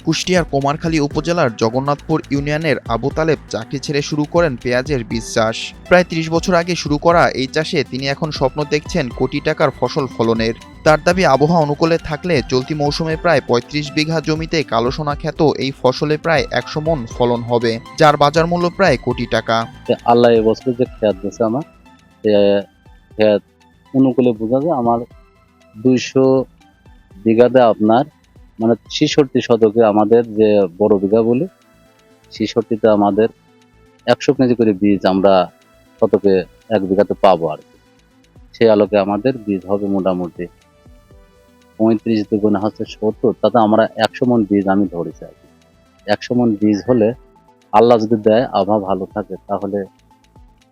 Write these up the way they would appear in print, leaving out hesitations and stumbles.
কুষ্টিয়ার কুমারখালী উপজেলার জগন্নাথপুর ইউনিয়নের আবু তালেব চাকরি ছেড়ে শুরু করেন পেঁয়াজের বীজ চাষ। প্রায় ৩০ বছর আগে শুরু করা এই চাষে তিনি এখন স্বপ্ন দেখছেন কোটি টাকার ফসল ফলনের। তার দাবি, আবহাওয়া অনুকূলে থাকলে চলতি মৌসুমে প্রায় ৩৫ বিঘা জমিতে কালোসোনা খ্যাত এই ফসলে প্রায় ১০০ মণ ফলন হবে, যার বাজার মূল্য প্রায় কোটি টাকা। আল্লাহ এবছর যে খেত দিয়েছে আমার খেত অনুকূলে বোঝা যায় আমার ২০০ বিঘাতে আপনার মানে ৬৬ শতকে আমাদের যে বড় বিঘা বলি ৬৬তে আমাদের ১০০ কেজি করে বীজ আমরা শতকে ১ বিঘাতে পাবো আর কি। সেই আলোকে আমাদের বীজ হবে মোটামুটি ৩৫ দুগুণে হচ্ছে ৭০, তাতে আমরা ১০০ মণ বীজ আমি ধরেছি আর কি। ১০০ মণ বীজ হলে আল্লাহ যদি দেয়, আবহাওয়া ভালো থাকে, তাহলে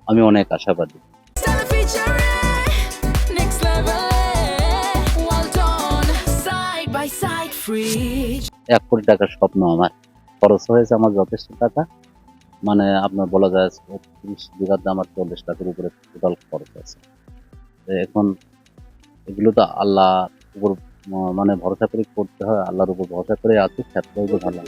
আমি অনেক আশাবাদী। ১ কোটি টাকার স্বপ্ন আমার। খরচ হয়েছে আমার যথেষ্ট টাকা, মানে আপনার বলা যায় ৩০ বিঘাতে আমার ৪০ লাখের উপরে টোটাল খরচ আছে। এখন এগুলো তো আল্লাহ উপর মানে ভরসা করে করতে হয়, আল্লাহর উপর ভরসা করে আছি, ক্ষেত্রেও ভালো।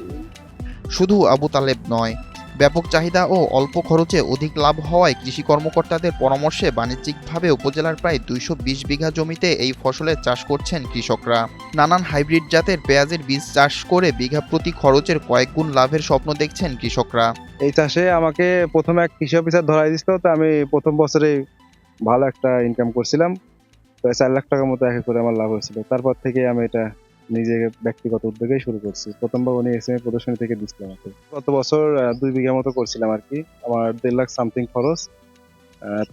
শুধু আবু তালেব নয়, ব্যাপক চাহিদা ও অল্প খরচে অধিক লাভ হওয়ায় কৃষি কর্মকর্তাদের পরামর্শে বাণিজ্যিকভাবে উপজেলার প্রায় ২২০ বিঘা জমিতে এই ফসলের চাষ করছেন কৃষকরা। নানান হাইব্রিড জাতের পেঁয়াজের বীজ চাষ করে বিঘা প্রতি খরচের কয়েক গুণ লাভের স্বপ্ন দেখছেন কৃষকরা। এই চাষে আমাকে প্রথমে এক কৃষি অফিসার ধরাই দিছিল, তো আমি প্রথম বছরে ভালো একটা ইনকাম করছিলাম, প্রায় ৪ লাখ টাকার মতো একে করে আমার লাভ হয়েছিল। তারপর থেকে আমি এটা নিজে ব্যক্তিগত উদ্যোগেই শুরু করছি। প্রথমবার উনি এসএমএ প্রদর্শনী থেকে দিচ্ছিল আমাকে। গত বছর ২ বিঘা মতো করছিলাম আর কি। আমার ১.৫ লাখ সামথিং খরচ,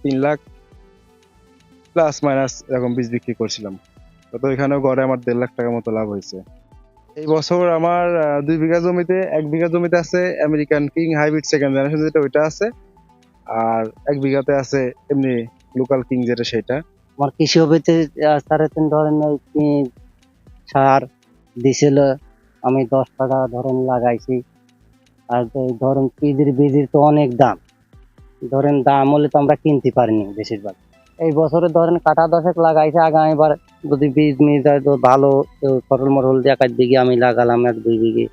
৩ লাখ প্লাস মাইনাস এরকম বীজ বিক্রি করছিলাম। তো এখানেও গড়ে আমার ১.৫ লাখ টাকার মতো লাভ হয়েছে। এই বছর আমার ২ বিঘা জমিতে ১ বিঘা জমিতে আছে American king hybrid second generation, যেটা ওইটা আছে, আর ১ বিঘাতে আছে এমনি লোকাল কিং যেটা সেটা। আমার কৃষি অফিসে ৩.৫ ধরনের সার দিছিল, আমি ১০ টাকা ধরেন লাগাইছি। আর ধরেন বীজের তো অনেক দাম, ধরেন দাম হলে তো আমরা কিনতে পারিনি বেশিরভাগ। এই বছরে ধরেন কাটা ১০ লাগাইছে, আগামীবার যদি বীজ নিয়ে যায় তো ভালো ফসল মরল দিয়ে ১ বিঘে আমি লাগালাম, ১-২ বিঘে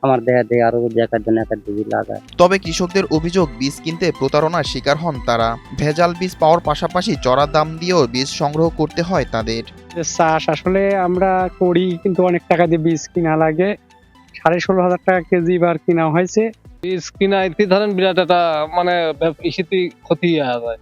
আমার দেখা দেয় আরো দেখার জন্য ১ বিঘে লাগায়। তবে কৃষকদের অভিযোগ, বীজ কিনতে প্রতারণার শিকার হন তারা। ভেজাল বীজ পাওয়ার পাশাপাশি চড়া দাম দিয়েও বীজ সংগ্রহ করতে হয় তাদের। চাষ আসলে আমরা করি, কিন্তু অনেক টাকা দিয়ে বীজ কিনা লাগে। ১৬,৫০০ টাকা কেজি বার কিনা হয়েছে। বীজ কিনা এতে ধরেন বিরাট একটা মানে ইস্যুতে ক্ষতি হয়ে যায়।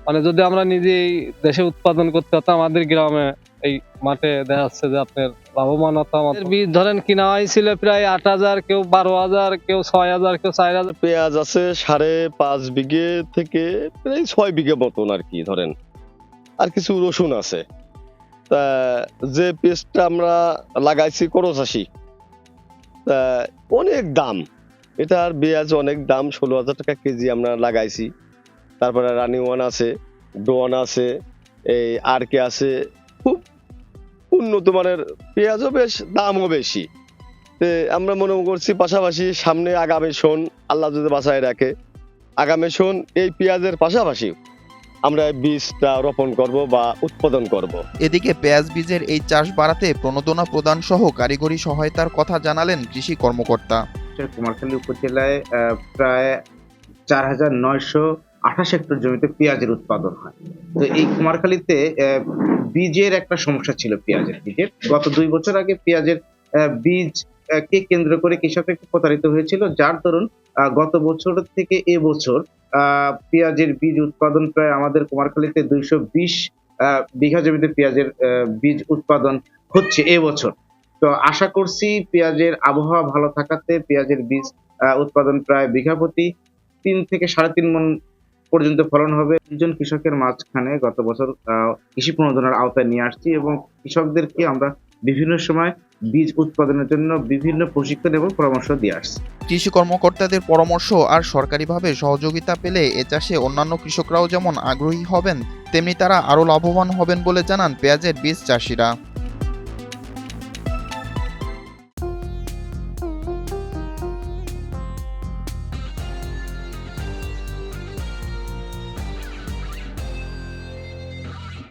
মানে যদি আমরা নিজেই দেশে উৎপাদন করতে হতো, আমাদের গ্রামে এই মাঠে দেখা যাচ্ছে যে আপনার লাভবান হতাম। বীজ ধরেন কিনা হয়েছিল প্রায় ৮,০০০, কেউ ১২,০০০, কেউ ৬,০০০, কেউ ৪,০০০। পেঁয়াজ আছে ৫.৫ বিঘে থেকে প্রায় ৬ বিঘে মতন আর কি ধরেন, আর কিছু রসুন আছে। তা যে পেঁয়াজটা আমরা লাগাইছি করচাষি, তা অনেক দাম, এটার পেঁয়াজ অনেক দাম, ১৬,০০০ টাকা কেজি আমরা লাগাইছি। তারপরে রানি ওয়ান আছে, ডোয়ান আছে, এই আর কে আছে, খুব উন্নত মানের পেঁয়াজও, বেশ দামও বেশি। আমরা মনে করছি পাশাপাশি সামনে আগামী শোন আল্লাহ যদি বাঁচায় রাখে, আগামী শোন এই পেঁয়াজের পাশাপাশি আমরা বীজটা রোপণ করব বা উৎপাদন করব। এদিকে পেঁয়াজ বীজের এই চাষ বাড়াতে প্রণোদনা প্রদান সহ কারিগরি সহায়তার কথা জানালেন কৃষি কর্মকর্তা। কুমারখালী উপজেলায় প্রায় ৪,৯২৮ হেক্টর জমিতে পেঁয়াজের উৎপাদন হয়। তো এই কুমারখালীতে বীজের একটা সমস্যা ছিল, পেঁয়াজের বীজের। গত ২ বছর আগে পেঁয়াজের বীজ কে কেন্দ্র করে কৃষক একটু প্রতারিত হয়েছিল, যার দরুন গত বছর থেকে এবছর পেঁয়াজের বীজ উৎপাদন প্রায় আমাদের কুমারখালীতে ২২০ বিঘা জমিতে পেঁয়াজের বীজ উৎপাদন হচ্ছে এবছর। তো আশা করছি পেঁয়াজের আবহাওয়া ভালো থাকাতে পেঁয়াজের বীজ উৎপাদন প্রায় বিঘা প্রতি ৩ থেকে ৩.৫ মণ পর্যন্ত ফলন হবে। ২ জন কৃষকের মাঝখানে গত বছর কৃষি প্রণোদনার আওতায় নিয়ে আসছি এবং কৃষকদেরকে আমরা বিভিন্ন সময় বীজ উৎপাদনের জন্য বিভিন্ন প্রশিক্ষণ এবং পরামর্শ দিয়ে আসছি। কৃষি কর্মকর্তাদের পরামর্শ আর সরকারিভাবে সহযোগিতা পেলে এ চাষে অন্যান্য কৃষকরাও যেমন আগ্রহী হবেন, তেমনি তারা আরও লাভবান হবেন বলে জানান পেঁয়াজের বীজ চাষিরা।